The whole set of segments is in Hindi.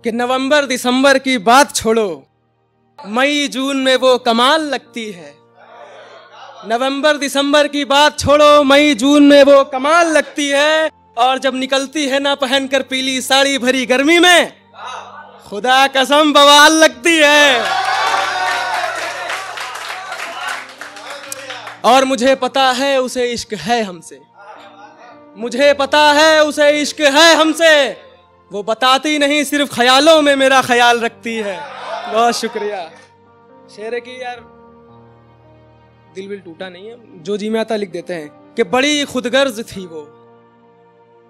कि नवंबर दिसंबर की बात छोड़ो, मई जून में वो कमाल लगती है। नवंबर दिसंबर की बात छोड़ो, मई जून में वो कमाल लगती है। और जब निकलती है ना पहनकर पीली साड़ी भरी गर्मी में, खुदा कसम बवाल लगती है। और मुझे पता है उसे इश्क है हमसे, मुझे पता है उसे इश्क है हमसे। वो बताती नहीं, सिर्फ ख्यालों में मेरा ख्याल रखती है। बहुत शुक्रिया। शेर की यार दिल विल टूटा नहीं है, जो जी में आता लिख देते हैं कि बड़ी खुदगर्ज थी वो,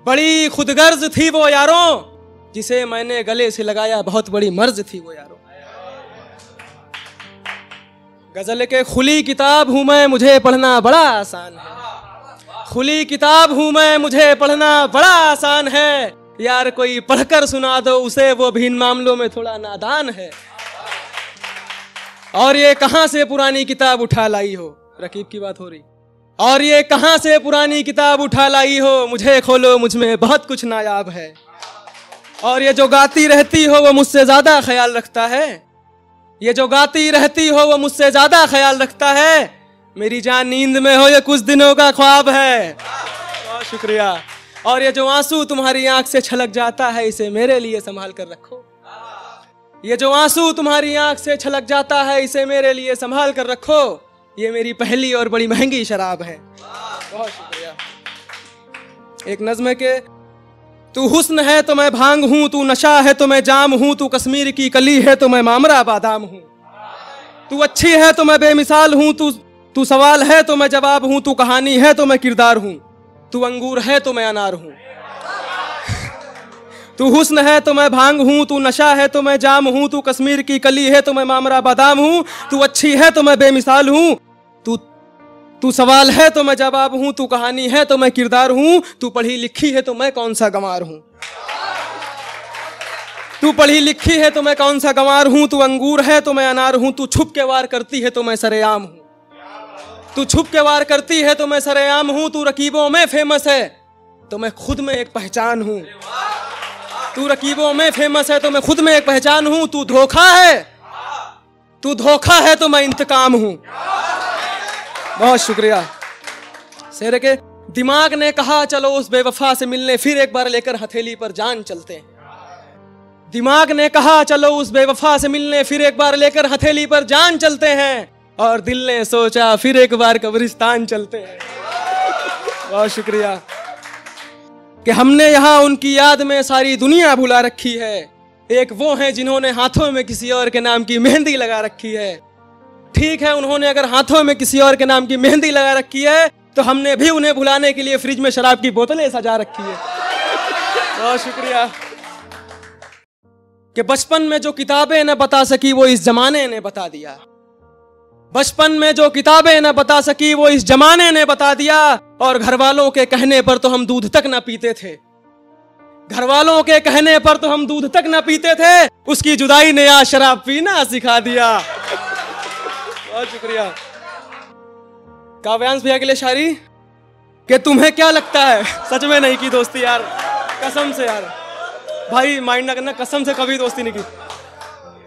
बड़ी खुदगर्ज थी वो यारों, जिसे मैंने गले से लगाया बहुत बड़ी मर्ज थी वो यारों। गजल के खुली किताब हूं मैं, मुझे पढ़ना बड़ा आसान है। खुली किताब हूं मैं, मुझे पढ़ना बड़ा आसान है। यार कोई पढ़कर सुना दो उसे, वो भी इन मामलों में थोड़ा नादान है। और ये कहां से पुरानी किताब उठा लाई हो, रकीब की बात हो रही। और ये कहां से पुरानी किताब उठा लाई हो, मुझे खोलो मुझ में बहुत कुछ नायाब है। और ये जो गाती रहती हो वो मुझसे ज्यादा ख्याल रखता है। ये जो गाती रहती हो वो मुझसे ज्यादा ख्याल रखता है। मेरी जान नींद में हो ये कुछ दिनों का ख्वाब है। बहुत शुक्रिया। और ये जो आंसू तुम्हारी आंख से छलक जाता है, इसे मेरे लिए संभाल कर रखो। ये जो आंसू तुम्हारी आंख से छलक जाता है, इसे मेरे लिए संभाल कर रखो। ये मेरी पहली और बड़ी महंगी शराब है। बहुत शुक्रिया। एक नज्म है कि तू हुस्न है तो मैं भांग हूं, तू नशा है तो मैं जाम हूं, तू कश्मीर की कली है तो मैं मामरा बादाम हूं। तू अच्छी है तो मैं बेमिसाल हूं, तू सवाल है तो मैं जवाब हूं, तू कहानी है तो मैं किरदार हूं, तू अंगूर है तो मैं अनार हूं। तू हुस्न है तो मैं भांग हूं, तू नशा है तो मैं जाम हूं, तू कश्मीर की कली है तो मैं मामरा बादाम हूं, तू अच्छी है तो मैं बेमिसाल हूं, तू सवाल है तो मैं जवाब हूं, तू कहानी है तो मैं किरदार हूं, तू पढ़ी लिखी है तो मैं कौन सा गंवार हूं। तू पढ़ी लिखी है तो मैं कौन सा गंवार हूं, तू अंगूर है तो मैं अनार हूं, तू छुप के वार करती है तो मैं सरेआम हूं। तू छुप के वार करती है तो मैं सरेआम हूं, तू रकीबों में फेमस है तो मैं खुद में एक पहचान हूं। तू रकीबों में फेमस है तो मैं खुद में एक पहचान हूं, तू धोखा है, तू धोखा है तो मैं इंतकाम हूं। बहुत शुक्रिया। शेर के दिमाग ने कहा चलो उस बेवफा से मिलने, फिर एक बार लेकर हथेली पर जान चलते हैं। दिमाग ने कहा चलो उस बेवफा से मिलने, फिर एक बार लेकर हथेली पर जान चलते हैं। और दिल ने सोचा फिर एक बार कब्रिस्तान चलते हैं। बहुत शुक्रिया कि हमने यहाँ उनकी याद में सारी दुनिया भुला रखी है। एक वो हैं जिन्होंने हाथों में किसी और के नाम की मेहंदी लगा रखी है। ठीक है, उन्होंने अगर हाथों में किसी और के नाम की मेहंदी लगा रखी है तो हमने भी उन्हें भुलाने के लिए फ्रिज में शराब की बोतलें सजा रखी है। बहुत शुक्रिया कि बचपन में जो किताबें न बता सकी वो इस जमाने ने बता दिया। बचपन में जो किताबें न बता सकी वो इस जमाने ने बता दिया। और घर वालों के कहने पर तो हम दूध तक न पीते थे। घर वालों के कहने पर तो हम दूध तक न पीते थे, उसकी जुदाई ने आज शराब पीना सिखा दिया। बहुत शुक्रिया। काव्यांश भैया के लिए शायरी कि तुम्हें क्या लगता है, सच में नहीं की दोस्ती यार, कसम से यार भाई माइंड ना करना, कसम से कभी दोस्ती नहीं की।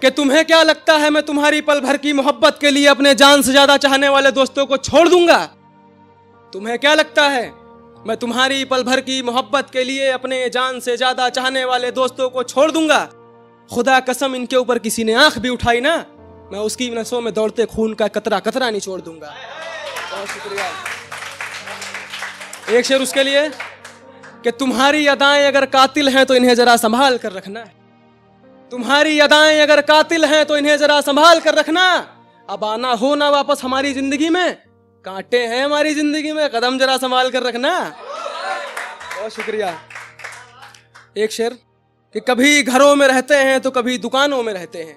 कि तुम्हें क्या लगता है मैं तुम्हारी पल भर की मोहब्बत के लिए अपने जान से ज्यादा चाहने वाले दोस्तों को छोड़ दूंगा। तुम्हें क्या लगता है मैं तुम्हारी पल भर की मोहब्बत के लिए अपने जान से ज्यादा चाहने वाले दोस्तों को छोड़ दूंगा। खुदा कसम इनके ऊपर किसी ने आंख भी उठाई ना, मैं उसकी नसों में दौड़ते खून का कतरा कतरा नहीं छोड़ दूंगा। बहुत शुक्रिया। एक शेर उसके लिए कि तुम्हारी अदाएं अगर कातिल हैं तो इन्हें जरा संभाल कर रखना। तुम्हारी अदाएं अगर कातिल हैं तो इन्हें जरा संभाल कर रखना। अब आना हो ना वापस हमारी जिंदगी में, कांटे हैं हमारी जिंदगी में, कदम जरा संभाल कर रखना। बहुत शुक्रिया। एक शेर कि कभी घरों में रहते हैं तो कभी दुकानों में रहते हैं,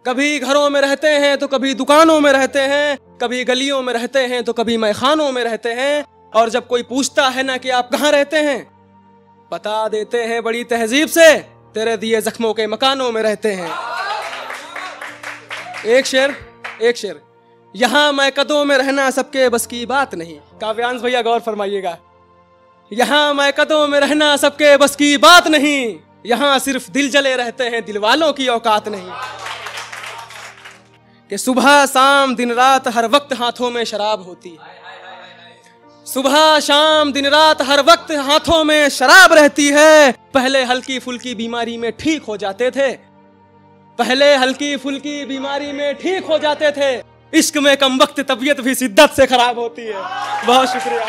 कभी घरों में रहते हैं तो कभी दुकानों में रहते हैं, कभी गलियों में रहते हैं तो कभी मैखानों में रहते हैं। और जब कोई पूछता है ना कि आप कहाँ रहते हैं, बता देते हैं बड़ी तहजीब से, तेरे दिए जख्मों के मकानों में रहते हैं। एक शेर यहाँ मैं कदों में रहना सबके बस की बात नहीं। काव्यांश भैया गौर फरमाइएगा। यहाँ मैं कदों में रहना सबके बस की बात नहीं, यहां सिर्फ दिल जले रहते हैं, दिल वालों की औकात नहीं। कि सुबह शाम दिन रात हर वक्त हाथों में शराब होती है, सुबह शाम दिन रात हर वक्त हाथों में शराब रहती है। पहले हल्की फुल्की बीमारी में ठीक हो जाते थे, पहले हल्की फुल्की बीमारी में ठीक हो जाते थे। इश्क में कम वक्त तबीयत भी शिद्दत से खराब होती है। बहुत शुक्रिया।